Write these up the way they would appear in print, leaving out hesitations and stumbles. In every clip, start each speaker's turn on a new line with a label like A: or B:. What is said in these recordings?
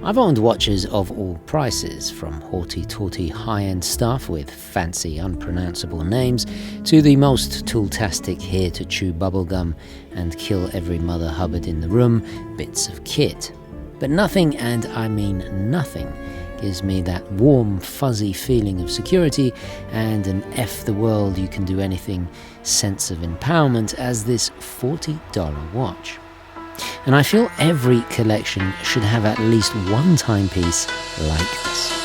A: I've owned watches of all prices, from haughty-taughty high-end stuff with fancy unpronounceable names to the most tool-tastic here to chew bubblegum and kill every Mother Hubbard in the room bits of kit. But nothing, and I mean nothing, gives me that warm, fuzzy feeling of security and an F the world, you can do anything sense of empowerment as this $40 watch. And I feel every collection should have at least one timepiece like this.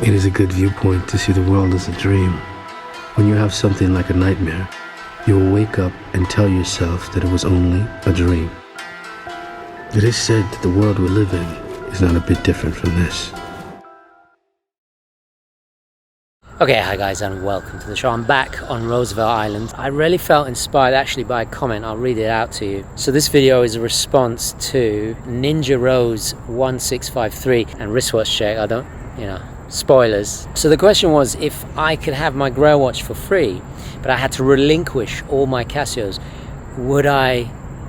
B: It is a good viewpoint to see the world as a dream. When you have something like a nightmare, you will wake up and tell yourself that it was only a dream. It is said that the world we live in is not a bit different from this.
A: Okay, hi guys and welcome to the show. I'm back on Roosevelt Island. I really felt inspired actually by a comment. I'll read it out to you. So this video is a response to Ninja Rose 1653 and wristwatch check. Spoilers. So the question was, if I could have my Grail watch for free, but I had to relinquish all my Casios, would I,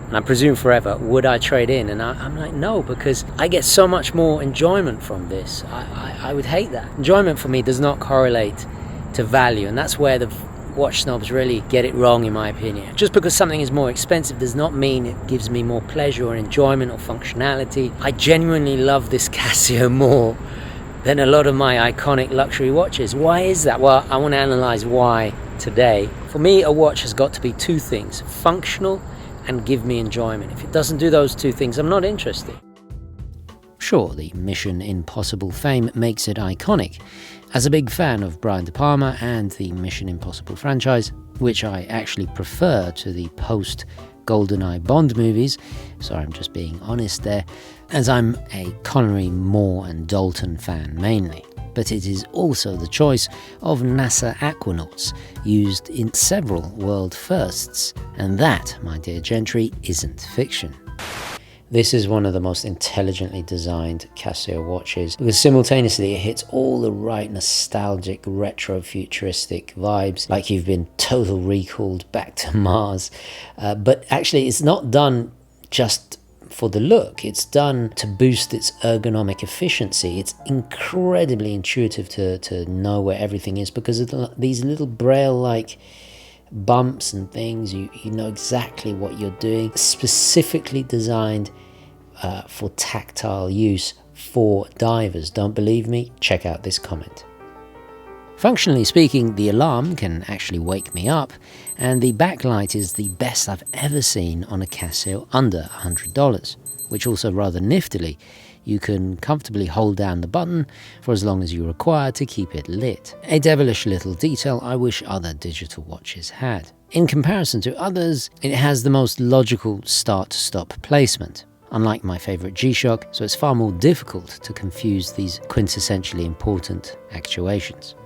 A: and I presume forever, would I trade in? And I'm like, no, because I get so much more enjoyment from this. I would hate that. Enjoyment for me does not correlate to value, and that's where the watch snobs really get it wrong, in my opinion. Just because something is more expensive does not mean it gives me more pleasure or enjoyment or functionality. I genuinely love this Casio more than a lot of my iconic luxury watches. Why is that? Well, I want to analyze why today. For me, a watch has got to be two things: functional and give me enjoyment. If it doesn't do those two things, I'm not interested. Sure, the Mission Impossible fame makes it iconic. As a big fan of Brian De Palma and the Mission Impossible franchise, which I actually prefer to the post-GoldenEye Bond movies, sorry, I'm just being honest there, as I'm a Connery, Moore and Dalton fan mainly. But it is also the choice of NASA aquanauts, used in several world firsts, and that, my dear Gentry, isn't fiction. This is one of the most intelligently designed Casio watches, because simultaneously it hits all the right nostalgic, retro-futuristic vibes, like you've been total recalled back to Mars. But actually it's not done just for the look, it's done to boost its ergonomic efficiency. It's incredibly intuitive to know where everything is because of these little braille-like bumps and things. You know exactly what you're doing. Specifically designed for tactile use for divers. Don't believe me? Check out this comment. Functionally speaking, the alarm can actually wake me up, and the backlight is the best I've ever seen on a Casio under $100, which also rather niftily, you can comfortably hold down the button for as long as you require to keep it lit. A devilish little detail I wish other digital watches had. In comparison to others, it has the most logical start-to-stop placement, unlike my favorite G-Shock, so it's far more difficult to confuse these quintessentially important actuations.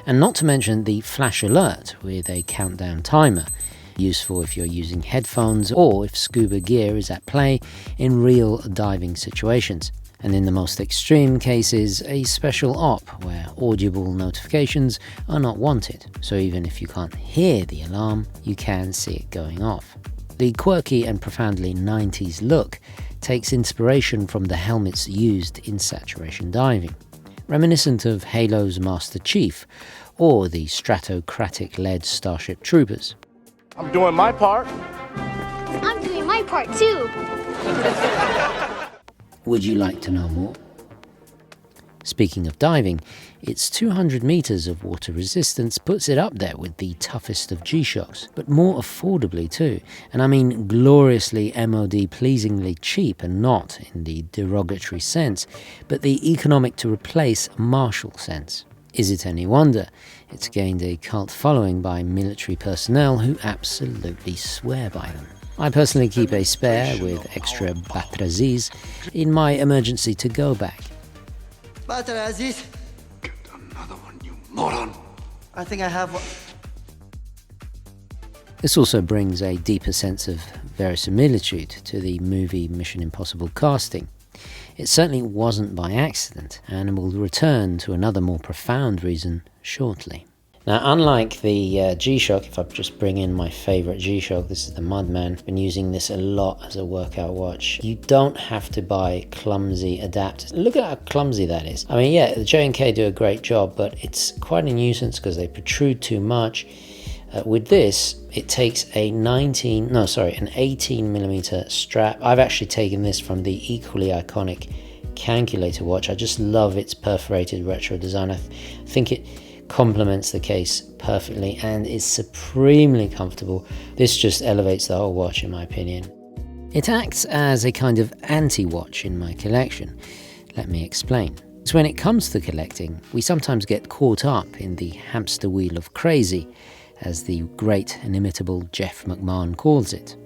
A: And not to mention the flash alert with a countdown timer, useful if you're using headphones or if scuba gear is at play in real diving situations. And in the most extreme cases, a special op where audible notifications are not wanted. So even if you can't hear the alarm, you can see it going off. The quirky and profoundly 90s look takes inspiration from the helmets used in saturation diving, reminiscent of Halo's Master Chief or the Stratocratic-led Starship Troopers.
C: I'm doing my part.
D: I'm doing my part too.
A: Would you like to know more? Speaking of diving, its 200 meters of water resistance puts it up there with the toughest of G-Shocks, but more affordably too. And I mean gloriously MOD pleasingly cheap, and not in the derogatory sense, but the economic to replace Marshall sense. Is it any wonder it's gained a cult following by military personnel who absolutely swear by them? I personally keep a spare with extra batteries in my emergency to-go bag.
E: Batteries?
F: Get another one, you moron.
E: I think I have one.
A: This also brings a deeper sense of verisimilitude to the movie Mission Impossible casting. It certainly wasn't by accident, and we'll return to another more profound reason shortly. Now, unlike the G-Shock, if I just bring in my favourite G-Shock, this is the Mudman. I've been using this a lot as a workout watch. You don't have to buy clumsy adapters. Look at how clumsy that is. I mean, yeah, the J&K do a great job, but it's quite a nuisance because they protrude too much. With this, it takes an 18mm strap. I've actually taken this from the equally iconic Calculator watch. I just love its perforated retro design. I think it complements the case perfectly and is supremely comfortable. This just elevates the whole watch in my opinion. It acts as a kind of anti-watch in my collection. Let me explain. So when it comes to collecting, we sometimes get caught up in the hamster wheel of crazy, as the great inimitable Jeff McMahon calls it.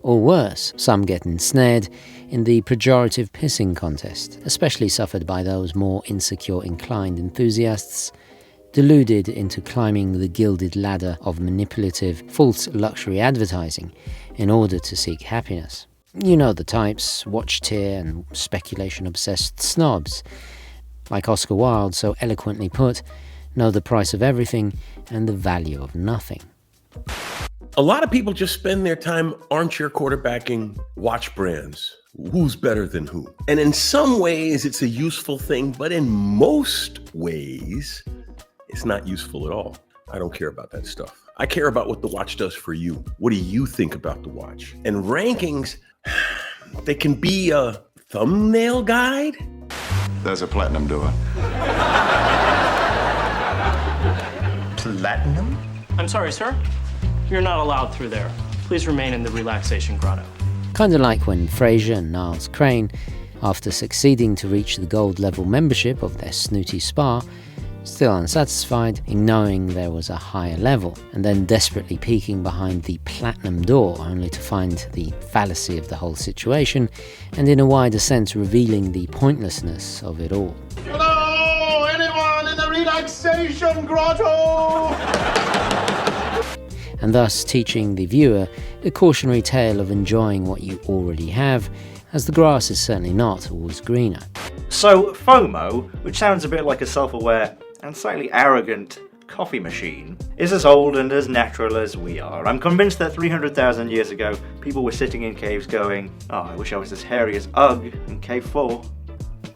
A: Or worse, some get ensnared in the pejorative pissing contest, especially suffered by those more insecure inclined enthusiasts, deluded into climbing the gilded ladder of manipulative, false luxury advertising in order to seek happiness. You know the types, watch-tier and speculation-obsessed snobs. Like Oscar Wilde so eloquently put, know the price of everything and the value of nothing.
G: A lot of people just spend their time armchair quarterbacking watch brands. Who's better than who? And in some ways, it's a useful thing, but in most ways, it's not useful at all. I don't care about that stuff. I care about what the watch does for you. What do you think about the watch? And rankings, they can be a thumbnail guide.
F: There's a platinum door.
E: Platinum?
H: I'm sorry, sir. You're not allowed through there. Please remain in the relaxation grotto.
A: Kind of like when Fraser and Niles Crane, after succeeding to reach the gold level membership of their snooty spa, still unsatisfied in knowing there was a higher level, and then desperately peeking behind the platinum door only to find the fallacy of the whole situation, and in a wider sense revealing the pointlessness of it all.
C: Hello, anyone in the relaxation grotto?
A: And thus teaching the viewer the cautionary tale of enjoying what you already have, as the grass is certainly not always greener.
I: So, FOMO, which sounds a bit like a self-aware and slightly arrogant coffee machine, is as old and as natural as we are. I'm convinced that 300,000 years ago, people were sitting in caves going, "Oh, I wish I was as hairy as Ugg in Cave 4.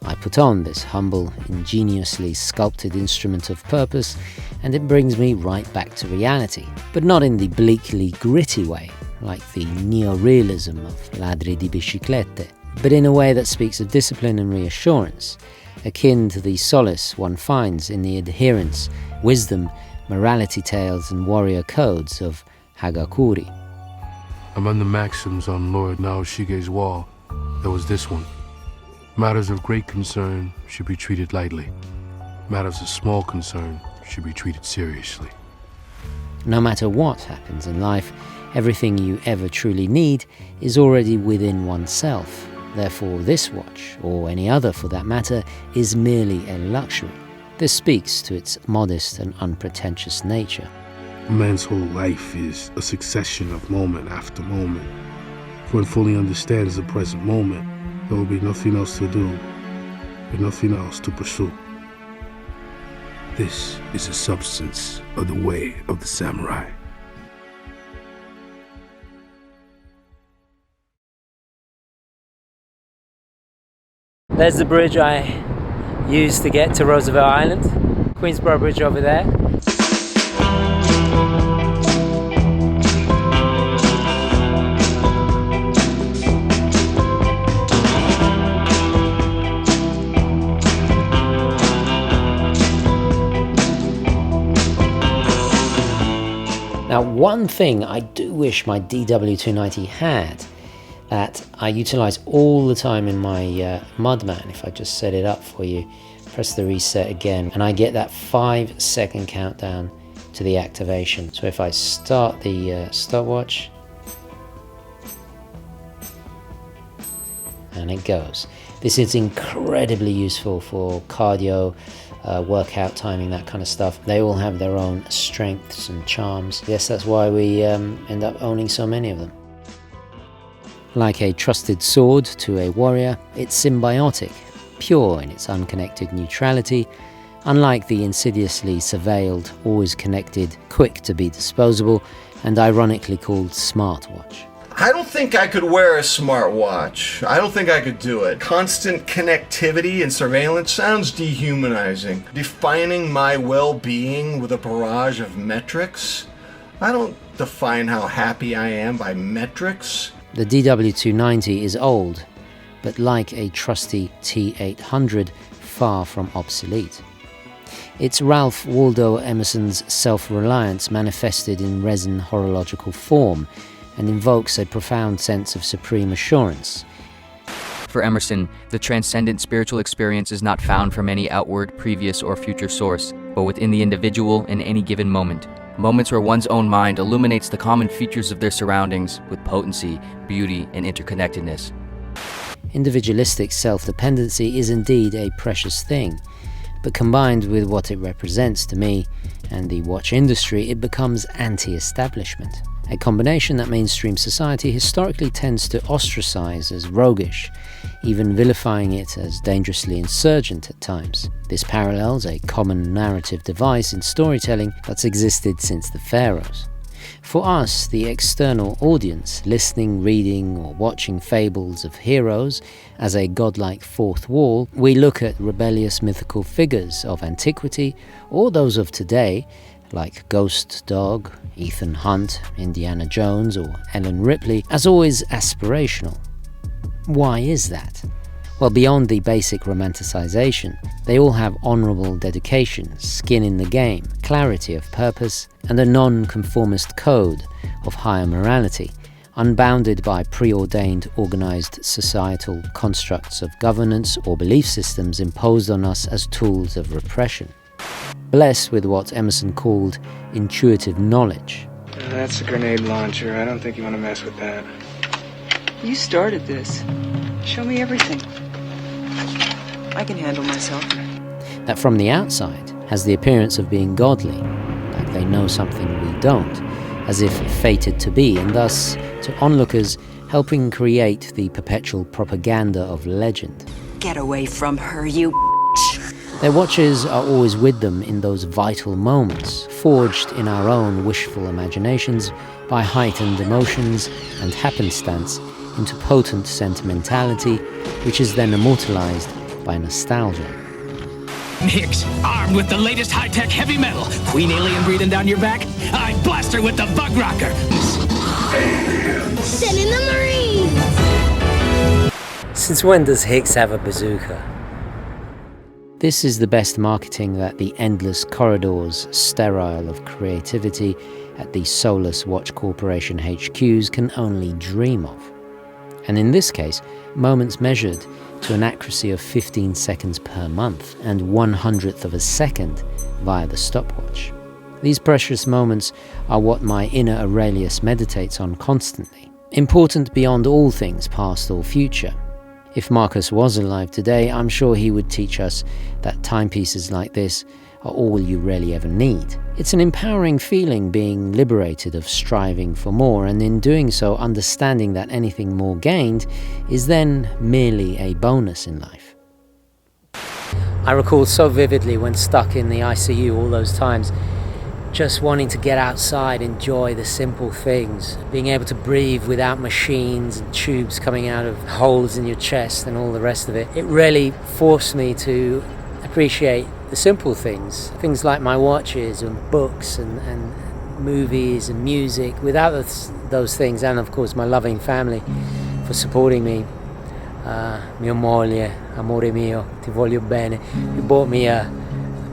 A: I put on this humble, ingeniously sculpted instrument of purpose, and it brings me right back to reality, but not in the bleakly gritty way, like the neo-realism of Ladri di Biciclette, but in a way that speaks of discipline and reassurance, akin to the solace one finds in the adherence, wisdom, morality tales and warrior codes of Hagakure.
B: Among the maxims on Lord Naoshige's wall, there was this one. Matters of great concern should be treated lightly. Matters of small concern should be treated seriously.
A: No matter what happens in life, everything you ever truly need is already within oneself. Therefore, this watch, or any other for that matter, is merely a luxury. This speaks to its modest and unpretentious nature.
B: A man's whole life is a succession of moment after moment. If one fully understands the present moment, there will be nothing else to do, and nothing else to pursue. This is the substance of the way of the samurai.
A: There's the bridge I used to get to Roosevelt Island. Queensborough Bridge over there. Now, one thing I do wish my DW-290 had that I utilize all the time in my Mudman, if I just set it up for you, press the reset again, and I get that 5-second countdown to the activation. So if I start the stopwatch, and it goes. This is incredibly useful for cardio, workout timing, that kind of stuff. They all have their own strengths and charms. Yes, that's why we end up owning so many of them. Like a trusted sword to a warrior, it's symbiotic, pure in its unconnected neutrality, unlike the insidiously surveilled, always connected, quick to be disposable, and ironically called smartwatch.
J: I don't think I could wear a smartwatch. I don't think I could do it. Constant connectivity and surveillance sounds dehumanizing. Defining my well-being with a barrage of metrics? I don't define how happy I am by metrics.
A: The DW-290 is old, but like a trusty T800, far from obsolete. It's Ralph Waldo Emerson's self-reliance manifested in resin horological form, and invokes a profound sense of supreme assurance.
K: For Emerson, the transcendent spiritual experience is not found from any outward, previous, or future source, but within the individual in any given moment. Moments where one's own mind illuminates the common features of their surroundings with potency, beauty, and interconnectedness.
A: Individualistic self-dependency is indeed a precious thing, but combined with what it represents to me and the watch industry, it becomes anti-establishment. A combination that mainstream society historically tends to ostracize as roguish, even vilifying it as dangerously insurgent at times. This parallels a common narrative device in storytelling that's existed since the pharaohs. For us, the external audience, listening, reading, or watching fables of heroes as a godlike fourth wall, we look at rebellious mythical figures of antiquity or those of today, like Ghost Dog, Ethan Hunt, Indiana Jones, or Ellen Ripley, as always aspirational. Why is that? Well, beyond the basic romanticization, they all have honorable dedication, skin in the game, clarity of purpose, and a non-conformist code of higher morality, unbounded by preordained organized societal constructs of governance or belief systems imposed on us as tools of repression. Blessed with what Emerson called intuitive knowledge.
L: That's a grenade launcher. I don't think you want to mess with that.
M: You started this. Show me everything. I can handle myself.
A: That from the outside has the appearance of being godly, like they know something we don't, as if fated to be, and thus, to onlookers, helping create the perpetual propaganda of legend.
M: Get away from her, you
A: Their watches are always with them in those vital moments, forged in our own wishful imaginations by heightened emotions and happenstance into potent sentimentality, which is then immortalized by nostalgia.
N: Hicks, armed with the latest high-tech heavy metal. Queen alien breathing down your back? I blast her with the bug rocker.
D: Send in the Marines!
A: Since when does Hicks have a bazooka? This is the best marketing that the endless corridors, sterile of creativity, at the soulless Watch Corporation HQs can only dream of. And in this case, moments measured to an accuracy of 15 seconds per month and 1/100th of a second via the stopwatch. These precious moments are what my inner Aurelius meditates on constantly, important beyond all things past or future. If Marcus was alive today, I'm sure he would teach us that timepieces like this are all you really ever need. It's an empowering feeling being liberated of striving for more, and in doing so understanding that anything more gained is then merely a bonus in life. I recall so vividly when stuck in the ICU all those times, just wanting to get outside, enjoy the simple things, being able to breathe without machines and tubes coming out of holes in your chest and all the rest of it. It really forced me to appreciate the simple things like my watches and books and movies and music. Without those things, and of course my loving family for supporting me, mia moglie, amore mio, ti voglio bene, who bought me a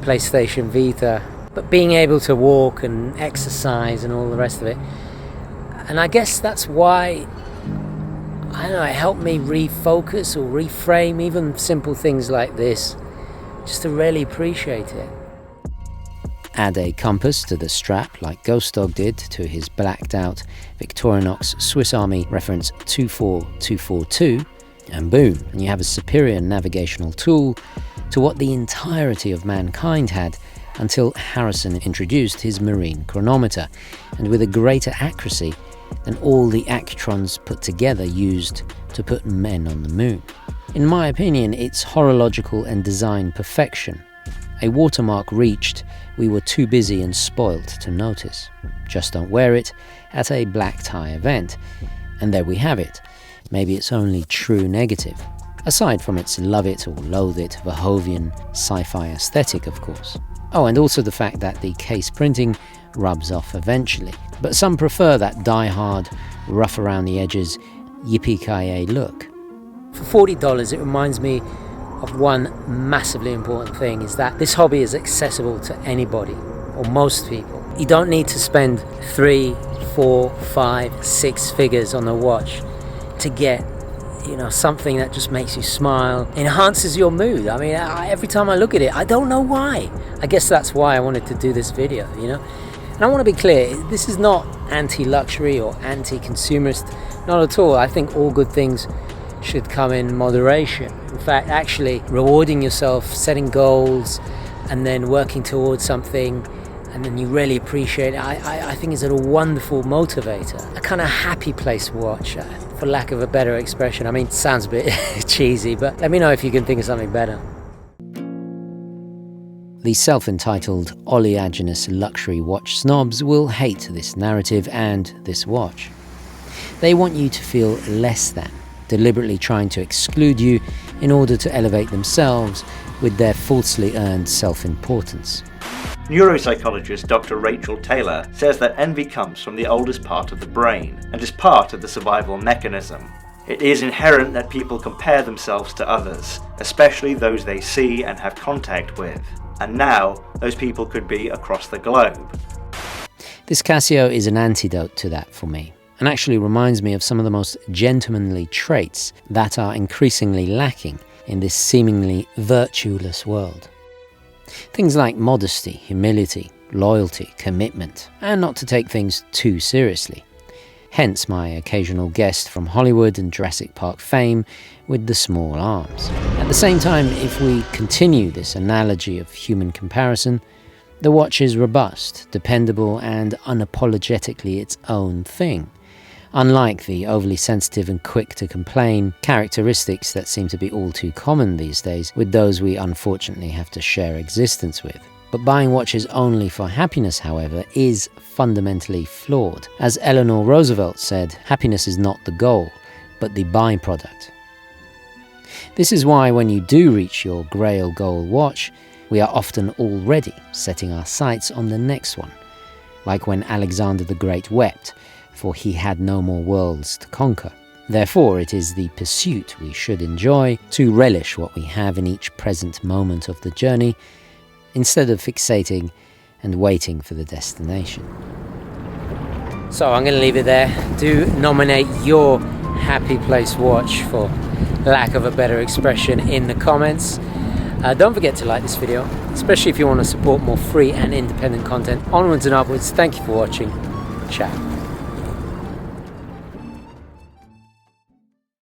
A: PlayStation Vita. But being able to walk and exercise and all the rest of it, and I guess that's why, I don't know, it helped me refocus or reframe even simple things like this, just to really appreciate it. Add a compass to the strap like Ghost Dog did to his blacked out Victorinox Swiss Army reference 24242, And boom, and you have a superior navigational tool to what the entirety of mankind had until Harrison introduced his marine chronometer, and with a greater accuracy than all the accutrons put together used to put men on the moon. In my opinion, it's horological and design perfection. A watermark reached we were too busy and spoilt to notice. Just don't wear it at a black tie event, and there we have it. Maybe it's only true negative, aside from its love it or loathe it Verhoeven sci-fi aesthetic, of course. Oh, and also the fact that the case printing rubs off eventually, but some prefer that die-hard, rough around the edges, yippee-ki-yay look. For $40, it reminds me of one massively important thing, is that this hobby is accessible to anybody, or most people. You don't need to spend 3, 4, 5, 6 figures on a watch to get, something that just makes you smile, enhances your mood. I mean, every time I look at it, I don't know why. I guess that's why I wanted to do this video, And I want to be clear, this is not anti-luxury or anti-consumerist, not at all. I think all good things should come in moderation. In fact, actually rewarding yourself, setting goals, and then working towards something, and then you really appreciate it, I think is a wonderful motivator. A kind of happy place watch, for lack of a better expression. I mean, it sounds a bit cheesy, but let me know if you can think of something better. The self-entitled oleaginous luxury watch snobs will hate this narrative and this watch. They want you to feel less than, deliberately trying to exclude you in order to elevate themselves with their falsely earned self-importance.
I: Neuropsychologist Dr. Rachel Taylor says that envy comes from the oldest part of the brain and is part of the survival mechanism. It is inherent that people compare themselves to others, especially those they see and have contact with. And now, those people could be across the globe.
A: This Casio is an antidote to that for me, and actually reminds me of some of the most gentlemanly traits that are increasingly lacking in this seemingly virtueless world. Things like modesty, humility, loyalty, commitment, and not to take things too seriously. Hence my occasional guest from Hollywood and Jurassic Park fame with the small arms. At the same time, if we continue this analogy of human comparison, the watch is robust, dependable, and unapologetically its own thing. Unlike the overly sensitive and quick to complain characteristics that seem to be all too common these days with those we unfortunately have to share existence with. But buying watches only for happiness, however, is fundamentally flawed. As Eleanor Roosevelt said, happiness is not the goal, but the byproduct. This is why when you do reach your Grail goal watch, we are often already setting our sights on the next one. Like when Alexander the Great wept, for he had no more worlds to conquer. Therefore, it is the pursuit we should enjoy, to relish what we have in each present moment of the journey, instead of fixating and waiting for the destination. So I'm going to leave it there. Do nominate your happy place watch, for lack of a better expression, in the comments. Don't forget to like this video, especially if you want to support more free and independent content. Onwards and upwards. Thank you for watching. Ciao.